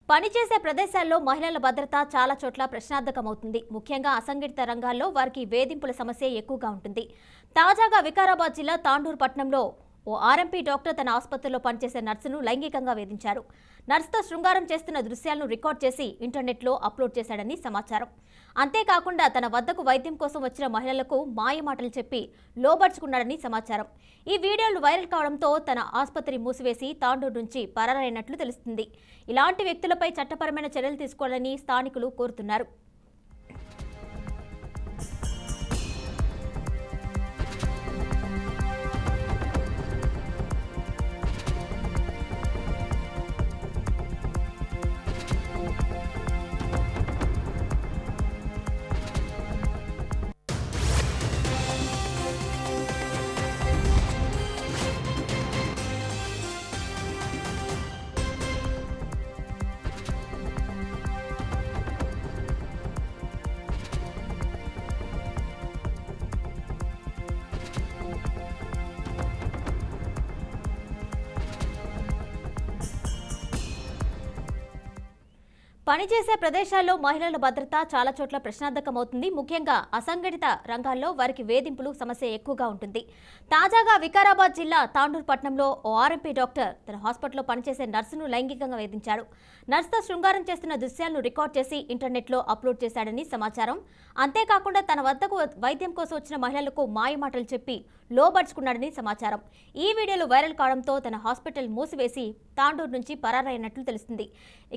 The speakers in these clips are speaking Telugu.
పనిచేసే ప్రదేశాల్లో మహిళల భద్రత చాలా చోట్ల ప్రశ్నార్థకమవుతుంది. ముఖ్యంగా అసంఘటిత రంగాల్లో వారికి వేధింపుల సమస్య ఎక్కువగా ఉంటుంది. తాజాగా వికారాబాద్ జిల్లా తాండూరు పట్టణంలో ఓ ఆర్ఎంపీ డాక్టర్ తన ఆసుపత్రిలో పనిచేసే నర్సును లైంగికంగా వేధించారు. నర్సుతో శృంగారం చేస్తున్న దృశ్యాలను రికార్డ్ చేసి ఇంటర్నెట్లో అప్లోడ్ చేశాడని సమాచారం. అంతేకాకుండా తన వద్దకు వైద్యం కోసం వచ్చిన మహిళలకు మాయమాటలు చెప్పి లోబర్చుకున్నాడని సమాచారం. ఈ వీడియోలు వైరల్ కావడంతో తన ఆసుపత్రి మూసివేసి తాండూరు నుంచి పరారైనట్లు తెలుస్తుంది. ఇలాంటి వ్యక్తులపై చట్టపరమైన చర్యలు తీసుకోవాలని స్థానికులు కోరుతున్నారు. పనిచేసే ప్రదేశాల్లో మహిళల భద్రత చాలా చోట్ల ప్రశ్నార్థకమవుతుంది. ముఖ్యంగా అసంఘటిత రంగాల్లో వారికి వేధింపులు సమస్య ఎక్కువగా ఉంటుంది. తాజాగా వికారాబాద్ జిల్లా తాండూరు పట్టణంలో ఓ ఆర్ఎంపీ డాక్టర్ తన హాస్పిటల్లో పనిచేసే నర్సును లైంగికంగా వేధించాడు. నర్సుతో శృంగారం చేస్తున్న దృశ్యాలను రికార్డ్ చేసి ఇంటర్నెట్లో అప్లోడ్ చేశాడని సమాచారం. అంతేకాకుండా తన వద్దకు వైద్యం కోసం వచ్చిన మహిళలకు మాయమాటలు చెప్పి లోబర్చుకున్నాడని సమాచారం. ఈ వీడియోలు వైరల్ కావడంతో తన హాస్పిటల్ మూసివేసి తాండూరు నుంచి పరారైనట్లు తెలుస్తుంది.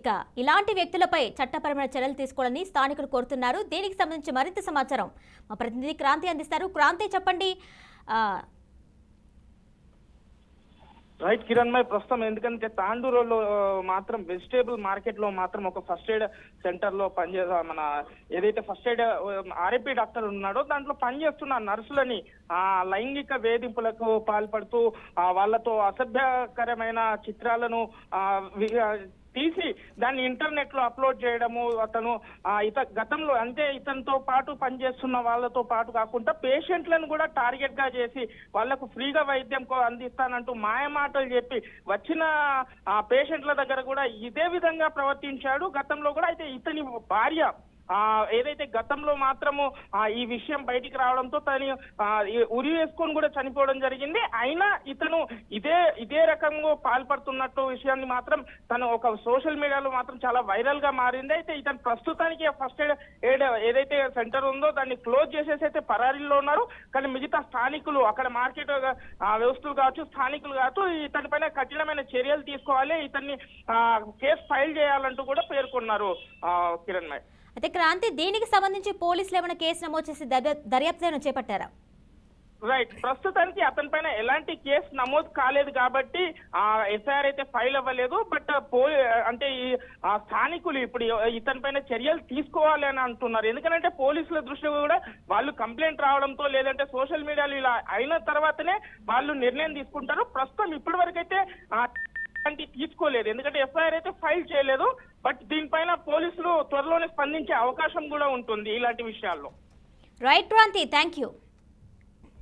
ఇక ఇలాంటి వ్యక్తులపై చట్టపరమైన చర్యలు తీసుకోవాలని స్థానికులు కోరుతున్నారు. దీనికి సంబంధించి మరింత సమాచారం మా ప్రతినిధి క్రాంతి అందిస్తారు. క్రాంతి, చెప్పండి. రైట్ కిరణ్ మై ప్రస్తుతం ఎందుకంటే తాండూరులో మాత్రం వెజిటేబుల్ మార్కెట్ లో మాత్రం ఒక ఫస్ట్ ఎయిడ్ సెంటర్ లో మన ఏదైతే ఫస్ట్ ఎయిడ్ ఆర్ఎంపీ డాక్టర్ ఉన్నాడో దాంట్లో పనిచేస్తున్న నర్సులని లైంగిక వేధింపులకు పాల్పడుతూ వాళ్ళతో అసభ్యకరమైన చిత్రాలను తీసి దాన్ని ఇంటర్నెట్ లో అప్లోడ్ చేయడము. అతను గతంలో అంటే ఇతనితో పాటు పనిచేస్తున్న వాళ్ళతో పాటు కాకుండా పేషెంట్లను కూడా టార్గెట్ గా చేసి వాళ్లకు ఫ్రీగా వైద్యం అందిస్తానంటూ మాయమాటలు చెప్పి వచ్చిన పేషెంట్ల దగ్గర కూడా ఇదే విధంగా ప్రవర్తించాడు గతంలో కూడా. అయితే ఇతని భార్య ఏదైతే గతంలో మాత్రము ఈ విషయం బయటికి రావడంతో తను ఉరి వేసుకొని కూడా చనిపోవడం జరిగింది. అయినా ఇతను ఇదే రకంగా పాల్పడుతున్నట్టు విషయాన్ని మాత్రం తను ఒక సోషల్ మీడియాలో మాత్రం చాలా వైరల్ గా మారింది. అయితే ఇతను ప్రస్తుతానికి ఫస్ట్ ఎయిడ్ ఏదైతే సెంటర్ ఉందో దాన్ని క్లోజ్ చేసేసి అయితే పరారీలో ఉన్నారు. కానీ మిగతా స్థానికులు అక్కడ మార్కెట్ వ్యవస్థలు కావచ్చు, స్థానికులు కావచ్చు, ఇతని పైన కఠినమైన చర్యలు తీసుకోవాలి, ఇతన్ని కేసు ఫైల్ చేయాలంటూ కూడా పేర్కొన్నారు. కిరణ్ మై అయితే క్రాంతి, దీనికి సంబంధించి పోలీసులు ఏమైనా కేసు నమోదు చేసి దర్యాప్తు చేపట్టారా? రైట్, ప్రస్తుతానికి అతని పైన ఎలాంటి కేసు నమోదు కాలేదు కాబట్టి ఎఫ్ఐఆర్ అయితే ఫైల్ అవ్వలేదు. బట్ అంటే ఈ స్థానికులు ఇప్పుడు ఇతని పైన చర్యలు తీసుకోవాలి అని అంటున్నారు. ఎందుకంటే పోలీసుల దృష్టిలో కూడా వాళ్ళు కంప్లైంట్ రావడంతో లేదంటే సోషల్ మీడియాలో ఇలా అయిన తర్వాతనే వాళ్ళు నిర్ణయం తీసుకుంటారు. ప్రస్తుతం ఇప్పటి వరకైతే తీసుకోలేదు, ఎందుకంటే ఎఫ్ఐఆర్ అయితే ఫైల్ చేయలేదు. బట్ దీనిపైన పోలీసులు త్వరలోనే స్పందించే అవకాశం కూడా ఉంటుంది ఇలాంటి విషయాల్లో. Right Kranti, thank you.